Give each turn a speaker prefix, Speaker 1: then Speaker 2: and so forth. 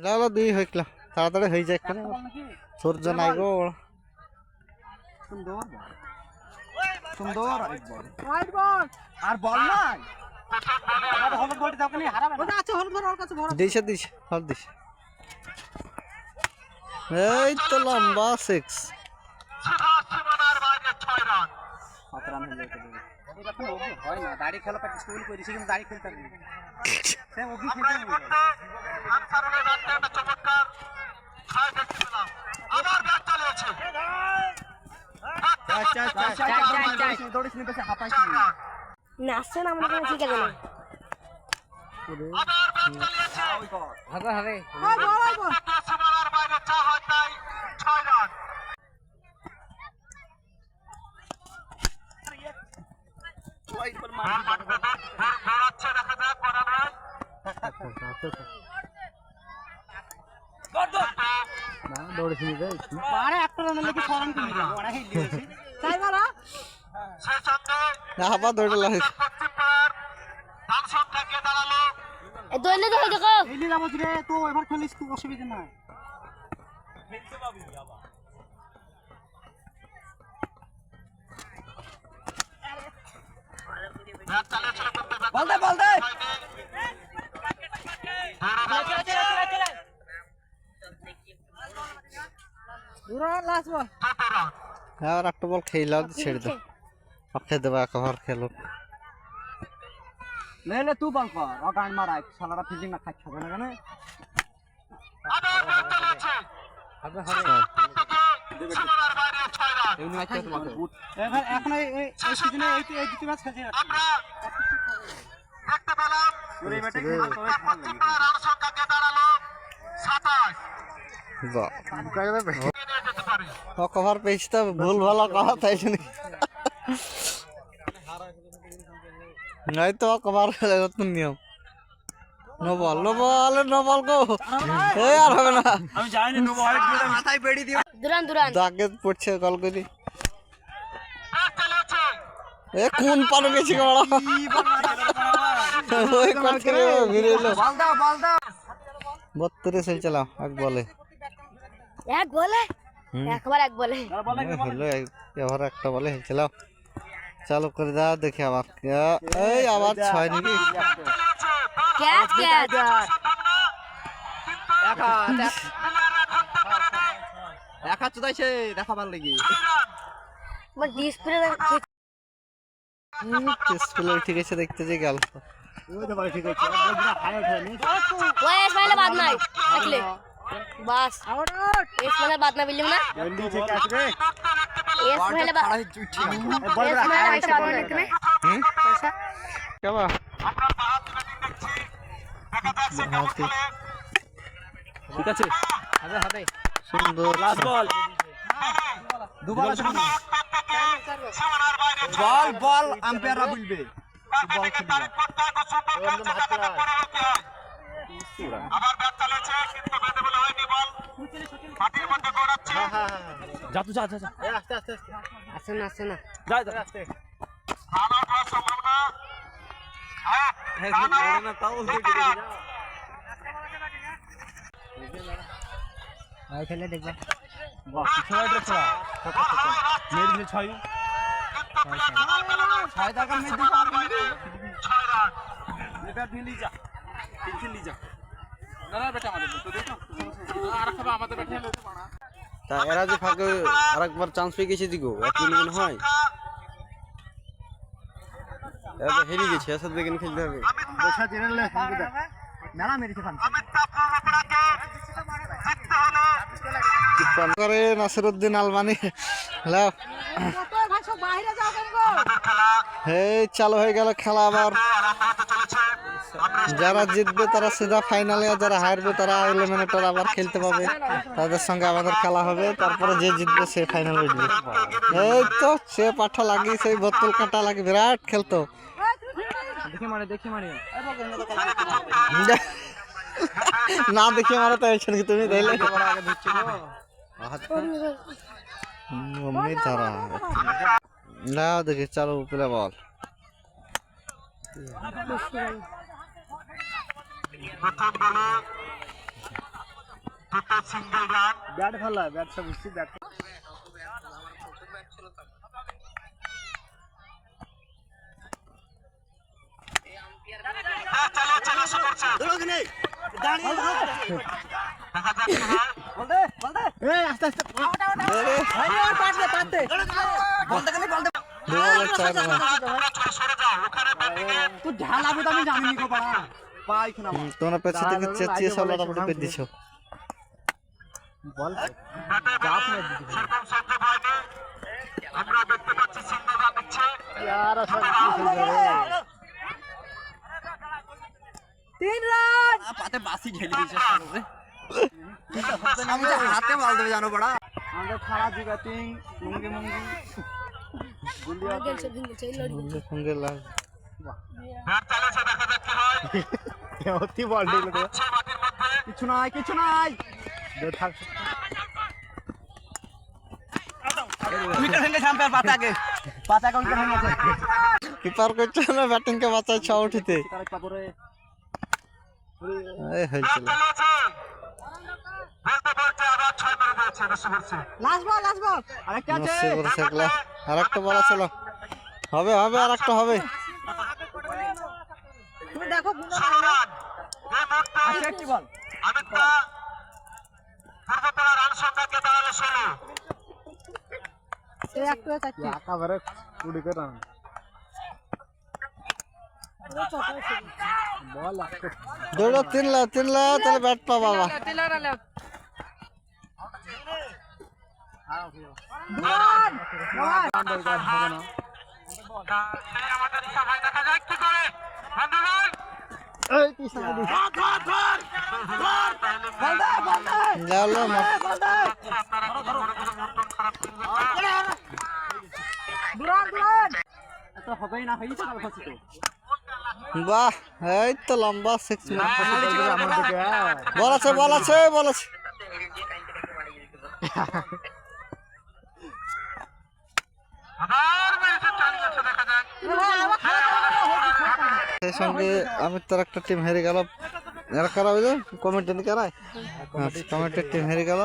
Speaker 1: লালা দুই হইকলা তাড়াতাড়ি হয়ে যায় কেন সূর্য নাই গো
Speaker 2: সুন্দর সুন্দর রাইট বল আর বল নাই আর হলুদ বলটি দাও কেন হারাবে ওটা আছে হলুদ বল ওর কাছে ভরা
Speaker 1: দিছে হল দিছে এই তো লম্বা 6
Speaker 3: সীমানার বাইরে 6 রান
Speaker 2: 7 রান হয়ে গেছে এটা তো ওকে হয় না দাড়ি খেলা প্র্যাকটিস করে কইছি কিন্তু দাড়ি খেলতে না সে ওকে খেলতে
Speaker 3: আনসারুলের রানটা একটা চমৎকার 6 দেখতে পেলাম আবার ব্যাট চালিয়েছে
Speaker 2: দৌড়িস নি কাছে হাঁপাইছি
Speaker 4: নাচছে না আমরা ঠিক আছে না
Speaker 3: আবার ব্যাট চালিয়েছে
Speaker 2: হবে হবে
Speaker 3: সীমানার বাইরে চা হয় তাই 6 রান দৌড়াচ্ছে দেখা যাক করা নয়
Speaker 1: না দৌড়েছি নি যাই
Speaker 2: আরে একটা রান লাগি ফরান কি নিবা ওরা হেই লিয়েছি তাই মারা
Speaker 3: সেই সঙ্গে
Speaker 1: না আবার দৌড়ে লাগে
Speaker 3: পশ্চিম পাড়ার ডানসন থেকে দাঁড়ালো
Speaker 4: এ দইলে তো হই দেখো
Speaker 2: এই লিলা বজরে তো এবার খেলিস তো অসুবিধা নাই
Speaker 3: ব্যাট চালিয়েছিল কিন্তু
Speaker 2: বল দে পুরো লাস্ট বল
Speaker 1: আর একটা বল খেলাও ছেড়ে দাও পক্ষে দেবা কভার খেলো
Speaker 2: লে তুই বল কর ও গান মারাই শালারা ফিল্ডিং না খাচ্ছে না কেন
Speaker 3: আবার ব্যাট চালিয়েছে
Speaker 2: হবে
Speaker 3: সীমানার বাইরে 6 রান
Speaker 2: এই ম্যাচে তোমাকে এখন এই সিজনে এই দুটি ম্যাচ খেলছে
Speaker 3: আমরা দেখতে পেলাম
Speaker 2: ওরে ব্যাটে
Speaker 3: পশ্চিম পাড়ার রান সংখ্যাকে দাঁড়ালো 27
Speaker 1: বাহ
Speaker 3: নিয়ে যেতে পারে
Speaker 1: ও কভার পেয়েছি তো ভুল ভালো কথা তাই শুনি নাই তো কভার খেলে নতুন নিয়ম নো বল গো এই আর হবে না
Speaker 2: আমি জানি নো বল দিয়ে মাথায় বেড়ি দিও
Speaker 4: দুরান
Speaker 1: দাগে পড়ছে কল করি
Speaker 3: ব্যাট চালিয়েছে
Speaker 1: এ কোন পার গেছি বড় ওই করতে ঘুরে এলো
Speaker 2: বল দাও
Speaker 1: 32 হয়ে চালাও এক বলে
Speaker 4: এক বলে একবার এক বলে
Speaker 1: হলো এবার একটা বলে চালাও চালু করে দাও দেখি আবার এই আবার 6 নাকি
Speaker 4: ক্যাচ
Speaker 2: একা চুদাইছে দেখাবার লাগি
Speaker 4: আমার ডিসপ্লে
Speaker 1: ডিসপ্লে ঠিক আছে দেখতে যে গেল
Speaker 2: ওই তো ভাই ঠিক আছে বলটা হাই ওঠেনি
Speaker 4: ওয়েস মানে বাদ নাই দেখলে বাস এস মানে বাদ না বিল্ডিং না
Speaker 2: জলদি থেকে আসবে
Speaker 4: এস মানে বাদ
Speaker 2: বল
Speaker 4: এস মানে একটা বাদ না এখানে পয়সা
Speaker 1: কেবা
Speaker 3: আমরা বাহাত ব্যাটিং দেখছি দেখা যাক সে কেমন খেলে
Speaker 2: ঠিক আছে হাতে
Speaker 1: সুন্দর
Speaker 2: লাস্ট বল দুবার
Speaker 3: সীমানার বাইরে
Speaker 2: বল আম্পায়াররা বলবে বল খেলবে
Speaker 3: আবার ব্যাট চালিয়েছে কিন্তু ব্যাটে বলে হয়নি বল মাটির মধ্যে দৌড়াচ্ছে
Speaker 2: যা তুই যা আস্তে
Speaker 4: আসে না
Speaker 2: যা আস্তে
Speaker 3: রান আউট হওয়ার সম্ভাবনা
Speaker 2: না তাও আই খেলে দেখবে বাহ ছয় দেখছ মেরে দিলে ছয় ছয় টাকা মেরে দিলে আর বাইরে
Speaker 3: 6 রান
Speaker 2: এটা দিলি যা খেলি যা না বেটা আমাদের তো দেখো আর খাবা আমাদের বেটা হলো তো মানা
Speaker 1: তা এরা যে ফাঁকে আরেকবার চান্স পেয়ে গেছে দিগো এক মিনিট হয় এরা হেরে গেছে এসব দেখেন খেলতে হবে
Speaker 2: বসা জেনারেল মেলা মেরেছে ফান
Speaker 3: অমিত তাপর অপরাধে জিততে হলো
Speaker 1: কিপার করে নাসিরউদ্দিন আলমানি হ্যালো
Speaker 3: খেলা
Speaker 1: এই চালু হয়ে গেল খেলা আবার
Speaker 3: আরম্ভ হতে চলেছে
Speaker 1: যারা জিতবে তারা সিধা ফাইনালে আর যারা হারবে তারা এলিমিনেটর আবার খেলতে পাবে তাদের সঙ্গে আমাদের খেলা হবে তারপরে যে জিতবে সে ফাইনালে উঠবে এই তো সে পাঠা লাগি সেই বোতল কাটা লাগি বিরাট খেলতো
Speaker 2: দেখি মারে
Speaker 1: না দেখে মারা তো এসে কি তুমি তাইলে
Speaker 2: আগে ধরছিল
Speaker 1: মম্মি ধরা না দেখি চালু পেলে বল
Speaker 3: প্রথম বলে দুটো সিঙ্গেল রান।
Speaker 2: ব্যাট ভালো ব্যাট সব বুঝছি ব্যাট
Speaker 3: হ্যাঁ, চালিয়েছে, লক্ষ্য করছে। দেখা যাক কি হয়।
Speaker 2: আস্তে আস্তে
Speaker 1: দু বলে 4 রান।
Speaker 3: সরে যাও, ওখানে ব্যাটিংয়ে
Speaker 2: তুই ঢালাবো তো আমি জানিনি গো পাড়া পাই কিনা
Speaker 1: তোমরা পেছে থেকে চেঁচিয়ে সলাটা পড়ে পেয়ে দিছো।
Speaker 2: বল
Speaker 3: ব্যাটে বলে সেরকম সংক্ষেপ হয়নি। আমরা দেখতে পাচ্ছি সিঙ্গেল রান দিচ্ছে।
Speaker 2: यार सब পাতে বাসি ঢেলে দিয়েছে আমি তো হাতে মাল দেবে জানো বড়া আমরা খাড়া দি ব্যাটিং মুঙ্গি মুঙ্গি গুলিয়া
Speaker 4: গেলছে গেলছে এই লড়ি
Speaker 1: সঙ্গে সঙ্গে লাগ
Speaker 3: ব্যাট চালিয়েছে, দেখা যাক কি হয়।
Speaker 2: অতি বল ঢেলে দে
Speaker 3: হচ্ছে মাটির মধ্যে।
Speaker 2: কিছু নাই দে থাক উইকেট ভেঙে সামনে পাতাকে উইকেট ভেঙেছে
Speaker 1: কিপার করছে না ব্যাটিং কে বাঁচায় 6 উঠিতে।
Speaker 2: তার পাপরে
Speaker 1: এই
Speaker 3: ব্যাট
Speaker 1: হয়েছিল।
Speaker 3: চালিয়েছে। বলতে বলতে আবার 6 মেরে দিয়েছে, নষ্ট করছে।
Speaker 2: লাস্ট বল আরেকটা আছে
Speaker 1: নষ্ট করেছে একলা। আরেকটা বলা ছিল। হবে হবে আরেকটা হবে।
Speaker 2: তুমি দেখো
Speaker 3: 16 রান। এই মুহূর্তে
Speaker 2: আচ্ছা কি বল
Speaker 3: আমিরটা পূর্বতলা রান সংখ্যাকে দাঁড়ালো 16।
Speaker 4: এই একটা চারটি
Speaker 2: একেবারে কুড়ি করে রান বল
Speaker 1: দৌড়ো 3 লাখ তাহলে ব্যাট পা বাবা।
Speaker 3: সেই আমাদের সবাই দেখা যাক কি করে। বন্ধুগণ,
Speaker 2: এই কি সামনে দিস
Speaker 1: যাওলো না।
Speaker 3: আপনারা কিছু করে কিছু মন টন খারাপ করবেন না।
Speaker 2: এত হবেই না হয়েছে কাল ফাঁসি তো
Speaker 1: বাহ এই তো লম্বা 6 মিনিট।
Speaker 2: আমার দিকে
Speaker 1: বল আছে
Speaker 3: আবার মেরেছে, চালিয়েছে, দেখা যাক।
Speaker 1: সেই সঙ্গে আমির একটা টিম হেরে গেল। এরা কারা হইলো কমেন্টে নি কারায় কমেন্টের টিম হেরে গেল।